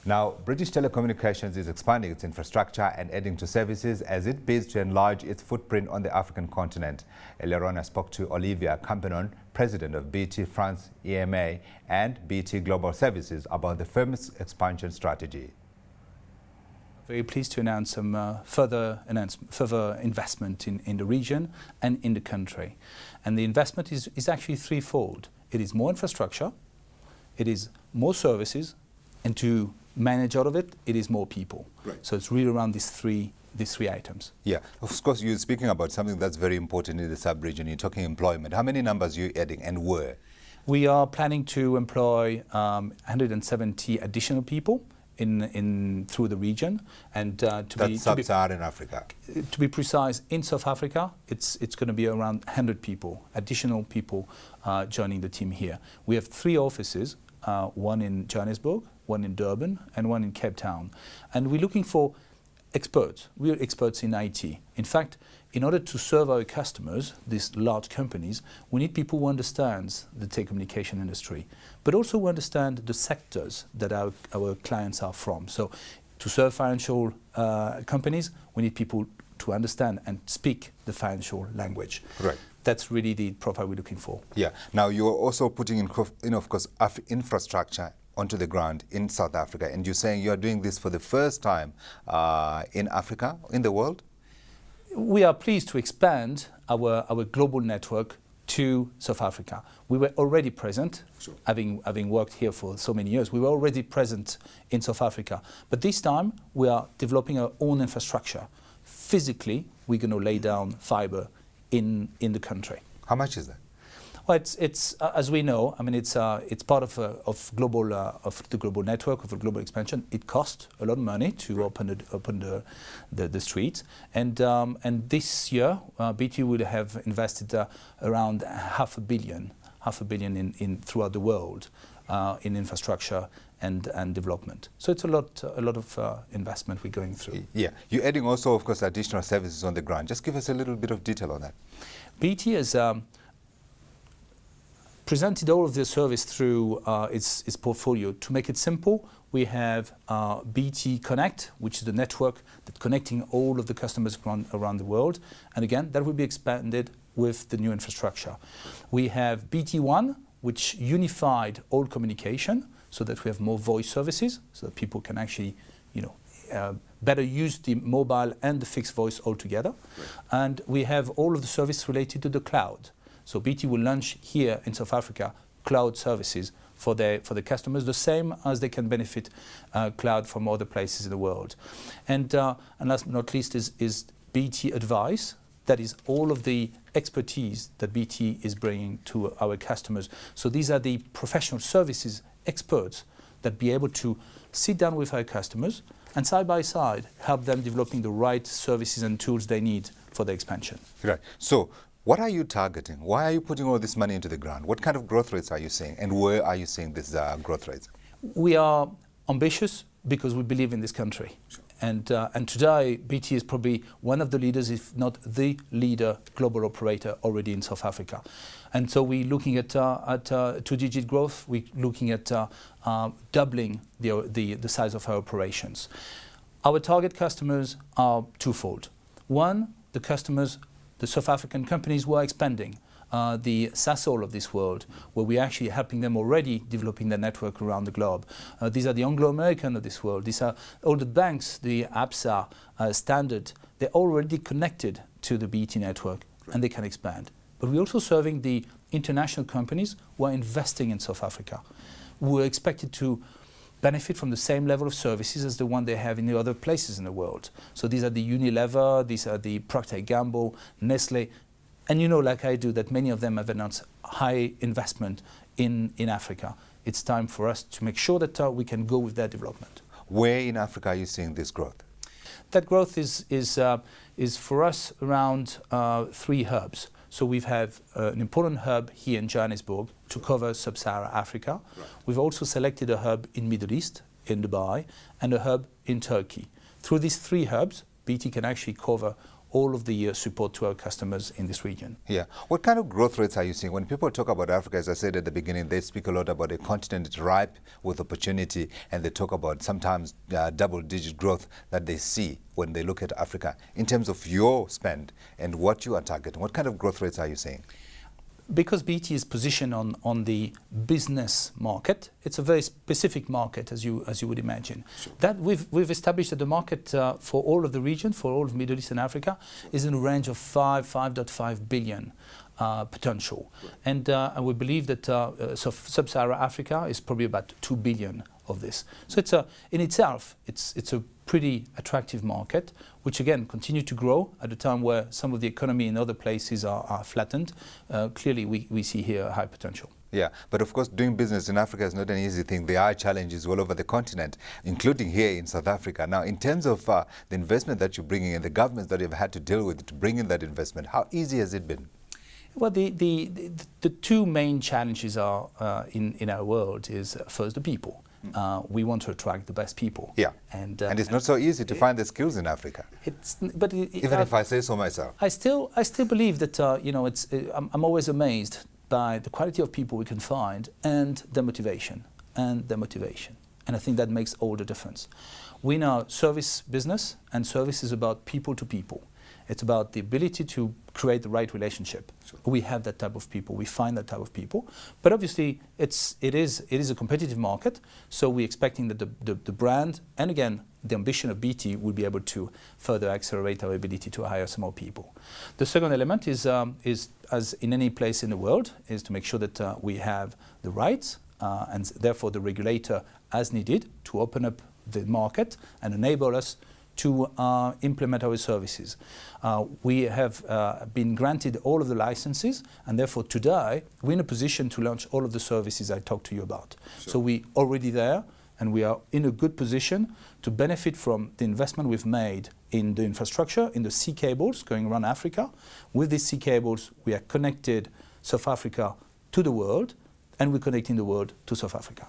Now, British Telecommunications is expanding its infrastructure and adding to services as it bids to enlarge its footprint on the African continent. Earlier on, I spoke to Olivier Campenon, president of BT France EMEA and BT Global Services, about the firm's expansion strategy. Very pleased to announce some further investment in the region and in the country. And the investment is actually threefold. It is more infrastructure, it is more services, and to manage out of it, it is more people. Right. So it's really around these three items. Yeah, of course, you're speaking about something that's very important in the sub-region. You're talking employment. How many numbers are you adding and where? We are planning to employ 170 additional people through the region, and that's sub-Saharan Africa. To be precise, in South Africa, it's going to be around 100 people, additional people joining the team here. We have 3 offices, one in Johannesburg, one in Durban, and one in Cape Town, and we're looking for experts, real experts in IT. In fact, in order to serve our customers, these large companies, we need people who understand the telecommunication industry, but also who understand the sectors that our clients are from. So to serve financial companies, we need people to understand and speak the financial language. Right. That's really the profile we're looking for. Yeah. Now, you're also putting in, of course, infrastructure onto the ground in South Africa, and you're saying you're doing this for the first time in Africa, in the world? We are pleased to expand our global network to South Africa. We were already present, sure, having worked here for so many years. We were already present in South Africa. But this time, we are developing our own infrastructure. Physically, we're going to lay down fiber in the country. How much is that? Well, it's as we know, I mean, it's part of the global network, of a global expansion. It costs a lot of money to open the streets, and this year BT will have invested around half a billion in throughout the world in infrastructure and development. So it's a lot of investment we're going through. Yeah, you're adding also, of course, additional services on the ground. Just give us a little bit of detail on that. BT has presented all of the service through its portfolio. To make it simple, we have BT Connect, which is the network that's connecting all of the customers around the world. And again, that will be expanded with the new infrastructure. We have BT One, which unified all communication, so that we have more voice services, so that people can actually, better use the mobile and the fixed voice all together. Right. And we have all of the service related to the cloud. So BT will launch here in South Africa cloud services for the customers, the same as they can benefit cloud from other places in the world. And last but not least is BT Advice. That is all of the expertise that BT is bringing to our customers. So these are the professional services experts that be able to sit down with our customers and side by side help them developing the right services and tools they need for the expansion. Right. So what are you targeting? Why are you putting all this money into the ground? What kind of growth rates are you seeing, and where are you seeing these growth rates? We are ambitious because we believe in this country. Sure. And today, BT is probably one of the leaders, if not the leader, global operator already in South Africa. And so we're looking at 2-digit growth. We're looking at doubling the size of our operations. Our target customers are twofold. One, the South African companies who are expanding, the Sasol of this world, where we're actually helping them already developing their network around the globe. These are the Anglo-American of this world. These are all the banks, the ABSA, Standard. They're already connected to the BT network, right, and they can expand. But we're also serving the international companies who are investing in South Africa, who are expected to benefit from the same level of services as the one they have in the other places in the world. So these are the Unilever, these are the Procter & Gamble, Nestle, and you know, like I do, that many of them have announced high investment in Africa. It's time for us to make sure that we can go with that development. Where in Africa are you seeing this growth? That growth is for us around 3 hubs. So we have an important hub here in Johannesburg to cover sub-Saharan Africa. Right. We've also selected a hub in Middle East, in Dubai, and a hub in Turkey. Through these 3 hubs, BT can actually cover all of the support to our customers in this region. Yeah. What kind of growth rates are you seeing? When people talk about Africa, as I said at the beginning, they speak a lot about a continent that's ripe with opportunity, and they talk about sometimes double-digit growth that they see when they look at Africa. In terms of your spend and what you are targeting, what kind of growth rates are you seeing? Because BT is positioned on the business market, it's a very specific market, as you would imagine. Sure. That we've established that the market for all of the region, for all of Middle East and Africa, is in a range of 5.5 billion potential, right. And we believe that Sub-Saharan Africa is probably about 2 billion of this. So it's in itself, it's a pretty attractive market, which again continue to grow at a time where some of the economy in other places are flattened. Clearly, we see here a high potential. Yeah, but of course, doing business in Africa is not an easy thing. There are challenges all over the continent, including here in South Africa. Now, in terms of the investment that you're bringing in, the governments that you've had to deal with to bring in that investment, how easy has it been? Well, the two main challenges are in our world is first the people. We want to attract the best people. Yeah, and it's not so easy to find the skills in Africa. Even if I say so myself. I still believe that I'm always amazed by the quality of people we can find and their motivation. And I think that makes all the difference. We know service business, and service is about people to people. It's about the ability to create the right relationship. Sure. We have that type of people. We find that type of people. But obviously, it is a competitive market. So we're expecting that the brand, and again, the ambition of BT will be able to further accelerate our ability to hire some more people. The second element is as in any place in the world, is to make sure that we have the rights and therefore the regulator as needed to open up the market and enable us to implement our services. We have been granted all of the licenses, and therefore today we're in a position to launch all of the services I talked to you about. Sure. So we're already there, and we are in a good position to benefit from the investment we've made in the infrastructure, in the sea cables going around Africa. With these sea cables, we are connected South Africa to the world, and we're connecting the world to South Africa.